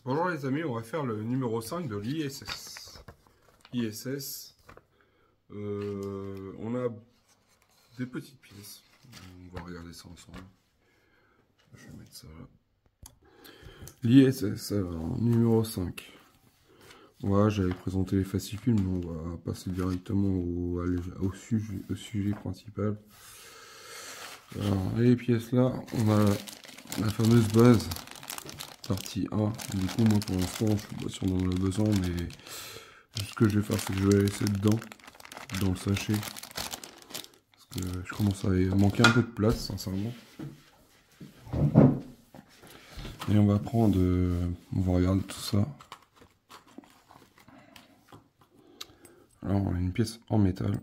Bonjour les amis, on va faire le numéro 5 de l'ISS. ISS, on a des petites pièces. On va regarder ça ensemble. Je vais mettre ça là. L'ISS, alors, numéro 5. Voilà, j'avais présenté les fascicules, mais on va passer directement au sujet principal. Alors, les pièces là, on a la fameuse base. Partie 1. Du coup, moi pour l'instant, je suis pas sûr d'en avoir besoin, mais ce que je vais faire, c'est que je vais la laisser dedans, dans le sachet. Parce que je commence à manquer un peu de place, sincèrement. Et on va prendre. On va regarder tout ça. Alors, on a une pièce en métal.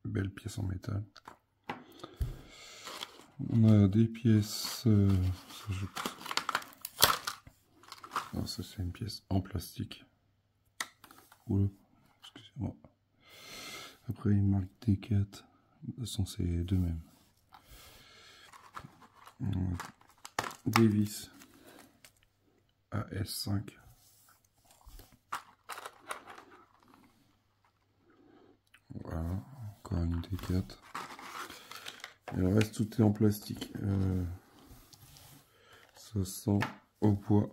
Belle pièce en métal. On a des pièces. Alors ça c'est une pièce en plastique. Oula, excusez-moi. Après une marque D4. De toute façon c'est les deux mêmes. Des vis AS5. Voilà, encore une D4. Et le reste tout est en plastique. Ça sent au poids.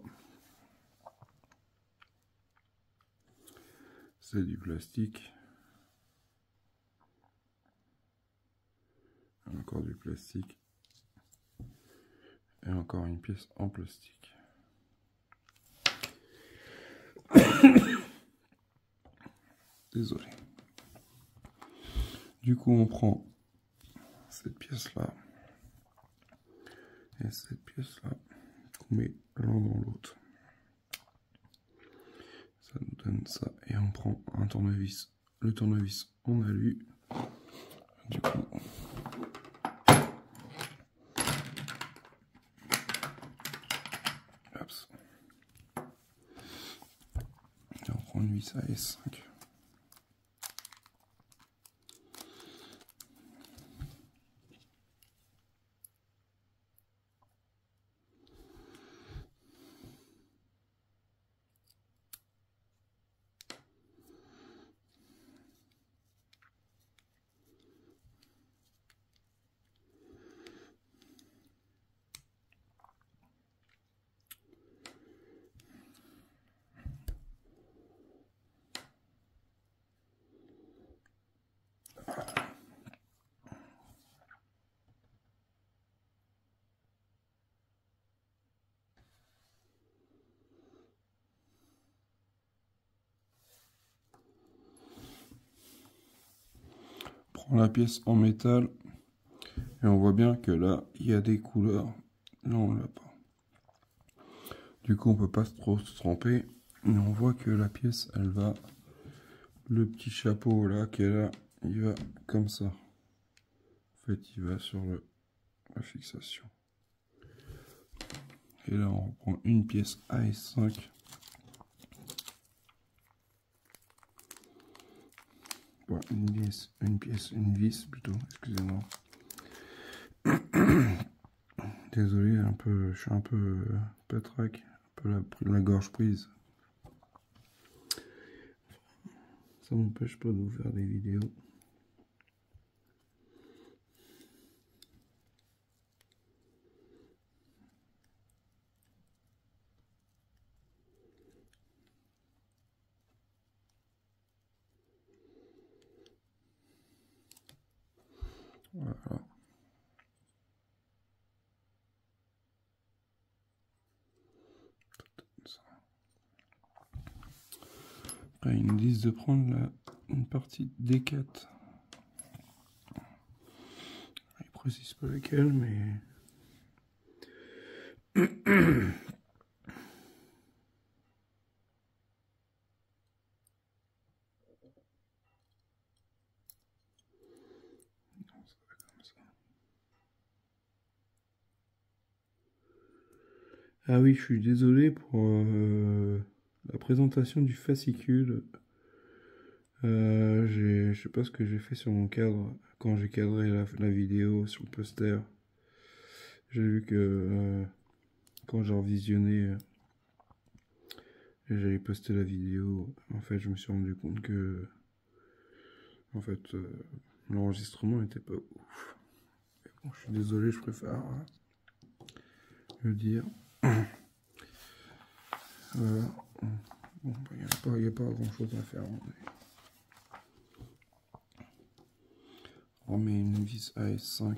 C'est du plastique. Encore du plastique. Et encore une pièce en plastique. Désolé. Du coup, on prend cette pièce-là et cette pièce-là qu'on met l'un dans l'autre. Ça nous donne ça. Et on prend un tournevis. Le tournevis en alu. Du coup, hop. Et on prend une vis AS5. On prend la pièce en métal et on voit bien que là il y a des couleurs. Là on l'a pas. Du coup on peut pas trop se tromper. Mais on voit que la pièce elle va. Le petit chapeau là qu'elle a, il va comme ça. En fait il va sur la fixation. Et là on prend une pièce AS5. Bon, une vis plutôt, excusez-moi. Désolé, je suis un peu patraque, un peu la gorge prise. Ça m'empêche pas de vous faire des vidéos. Voilà. Après, ils nous disent de prendre une partie D4. Ils précisent pas laquelle, mais... Ah oui, je suis désolé pour la présentation du fascicule. Je sais pas ce que j'ai fait sur mon cadre. quand j'ai cadré la vidéo sur le poster, j'ai vu que quand j'ai revisionné, j'allais poster la vidéo, en fait je me suis rendu compte que en fait l'enregistrement n'était pas ouf. Bon, je suis désolé, je préfère le dire. Voilà. Bon, il n'y a pas grand chose à faire. On met une vis AS5.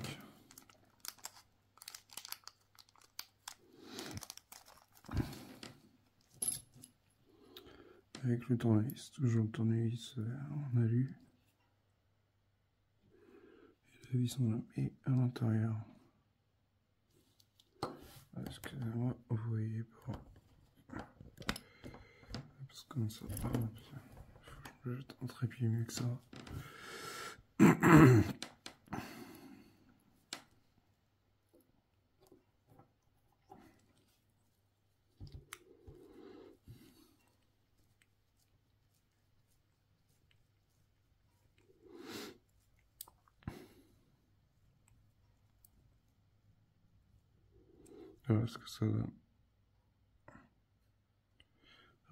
Avec le tournevis, toujours le tournevis en alu. Et la vis on la met à l'intérieur. Excusez-moi, vous voyez pas. Parce que comme ça, je vais jette un trépied mieux que ça. Voilà ce que ça donne.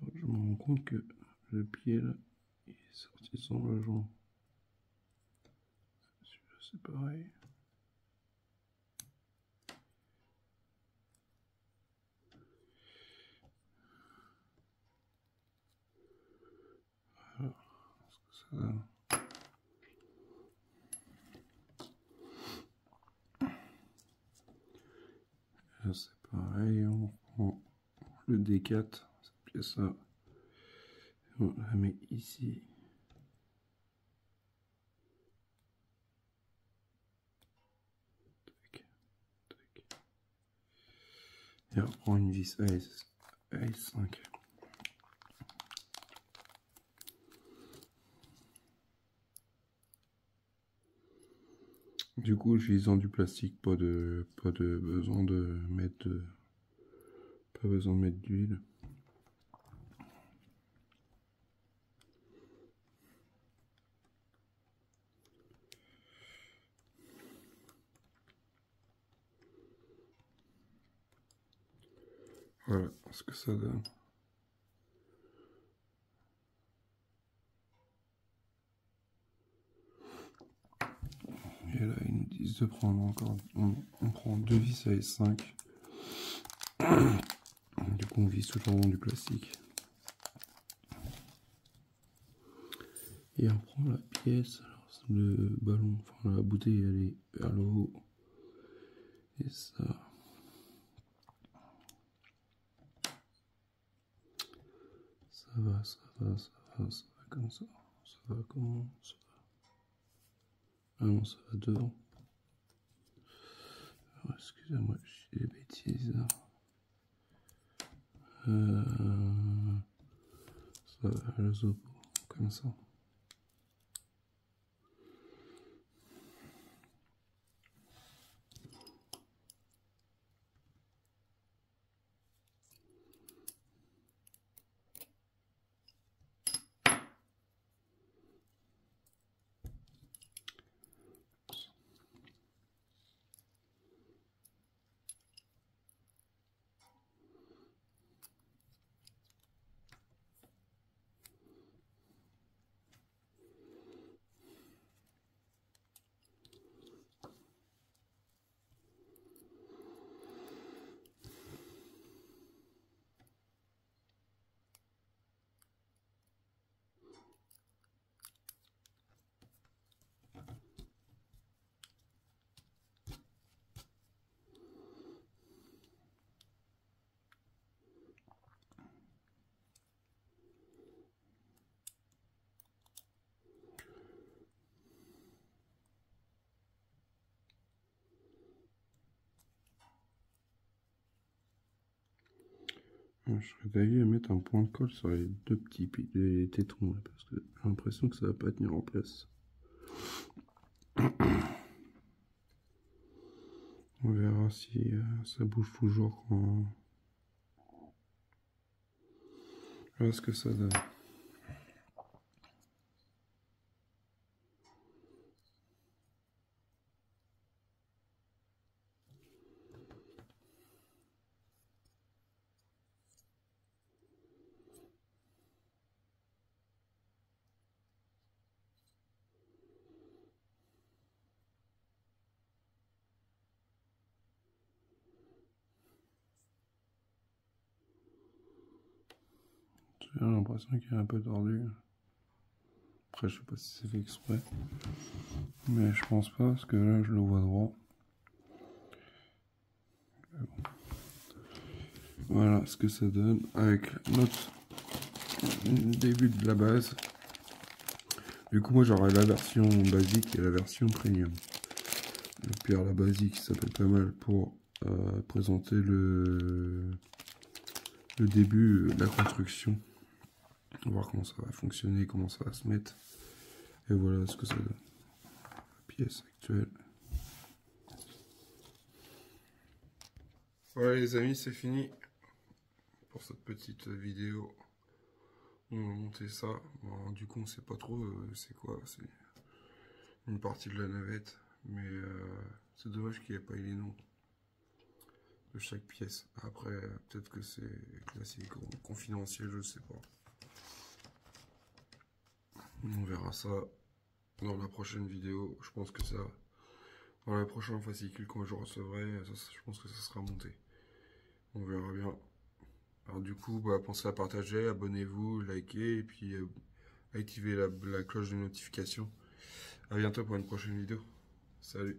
Alors, je me rends compte que le pied là, il est sorti sans le joint. Celui-là c'est pareil. Voilà ce que ça donne. Là c'est pareil, on prend le D4, cette pièce là, on la met ici. Et on prend une vis AS5. Du coup, utilisant du plastique, pas de besoin de mettre d'huile. Voilà ce que ça donne. Et là, ils nous disent de prendre encore. On prend deux vis AS5. Du coup, on vise toujours dans du plastique. Et on prend la pièce. Alors, le ballon, enfin la bouteille, elle est vers le haut. Et ça. Ça va comme ça. Ça va comment ça va. Ah non, ça va devant. Alors, excusez-moi, je dis des bêtises. Ça va à la zopo, comme ça. Je serais d'avis à mettre un point de colle sur les deux petits les tétons là, parce que j'ai l'impression que ça va pas tenir en place. On verra si ça bouge toujours quand. Voilà ce que ça donne. J'ai l'impression qu'il est un peu tordu. Après, je sais pas si c'est fait exprès. Mais je pense pas, parce que là, je le vois droit. Voilà ce que ça donne avec notre début de la base. Du coup, moi, j'aurai la version basique et la version premium. Le pire, la basique, ça s'appelle pas mal pour présenter le début de la construction. On va voir comment ça va fonctionner, comment ça va se mettre. Et voilà ce que ça donne. La pièce actuelle. Voilà les amis, c'est fini pour cette petite vidéo. On va monter ça. Bon, du coup, on sait pas trop c'est quoi. C'est une partie de la navette. Mais c'est dommage qu'il n'y ait pas eu les noms de chaque pièce. Après, peut-être que c'est classique ou confidentiel, je sais pas. On verra ça dans la prochaine vidéo. Je pense que ça, dans la prochaine fascicule quand je recevrai, je pense que ça sera monté. On verra bien. Alors du coup, bah, pensez à partager, abonnez-vous, likez et puis activez la cloche de notification. A bientôt pour une prochaine vidéo. Salut.